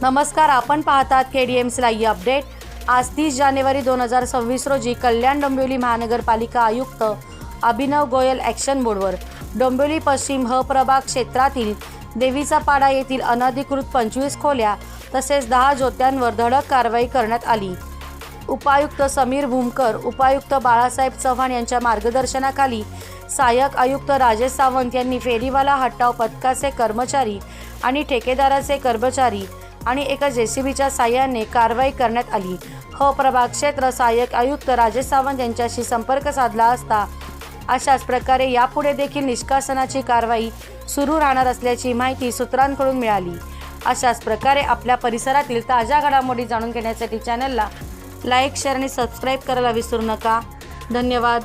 नमस्कार, आपण पाहतात KDMC लाईव्ह अपडेट। आज 30 जानेवारी 2026 रोजी कल्याण डोंबिवली महानगरपालिका आयुक्त अभिनव गोयल ॲक्शन मोडवर डोंबिवली पश्चिम ह प्रभाग क्षेत्रातील देवीचा पाडा येथील अनधिकृत 25 खोल्या तसेच 10 जोत्यांवर धडक कारवाई करण्यात आली। उपायुक्त समीर भूमकर, उपायुक्त बाळासाहेब चव्हाण यांच्या मार्गदर्शनाखाली सहाय्यक आयुक्त राजेश सावंत यांनी फेरीवाला हटाव पथकाचे कर्मचारी आणि ठेकेदाराचे कर्मचारी आणि एका JCBच्या साहाय्याने कारवाई करण्यात आली। ह प्रभाग क्षेत्र सहाय्यक आयुक्त राजेश सावंत यांच्याशी संपर्क साधला असता अशाच प्रकारे यापुढे देखील निष्कासनाची कारवाई सुरू राहणार असल्याची माहिती सूत्रांकडून मिळाली। अशाच प्रकारे आपल्या परिसरातील ताज्या घडामोडी जाणून घेण्यासाठी चॅनलला लाईक, शेअर आणि सबस्क्राईब करायला विसरू नका। धन्यवाद।